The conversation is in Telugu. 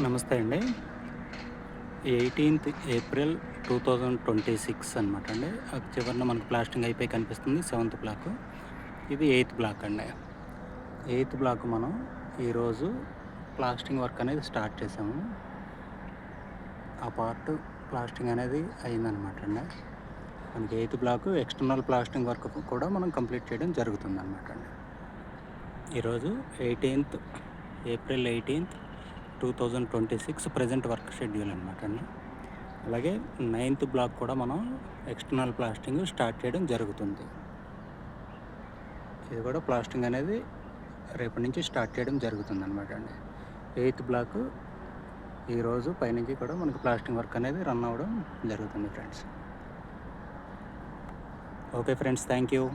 నమస్తే అండి. 18th ఏప్రిల్ 2026 అనమాట అండి. చివరన మనకు ప్లాస్టింగ్ అయిపోయి కనిపిస్తుంది. Seventh block. ఇది ఎయిత్ బ్లాక్ అండి. ఎయిత్ బ్లాక్ మనం ఈరోజు ప్లాస్టింగ్ వర్క్ అనేది స్టార్ట్ చేసాము. ఆ పార్ట్ ప్లాస్టింగ్ అనేది అయిందనమాట అండి. మనకి eighth block external plastering work కూడా మనం కంప్లీట్ చేయడం జరుగుతుందనమాట అండి. ఈరోజు April 18th 2026 present work schedule అనమాట అండి. అలాగే నైన్త్ బ్లాక్ కూడా మనం ఎక్స్టర్నల్ ప్లాస్టింగ్ స్టార్ట్ చేయడం జరుగుతుంది. ఇది కూడా ప్లాస్టింగ్ అనేది రేపటి నుంచి స్టార్ట్ చేయడం జరుగుతుంది అనమాట అండి. ఎయిత్ బ్లాక్ ఈరోజు పైనుంచి కూడా మనకు ప్లాస్టింగ్ వర్క్ అనేది రన్ అవ్వడం జరుగుతుంది friends. Okay friends, thank you.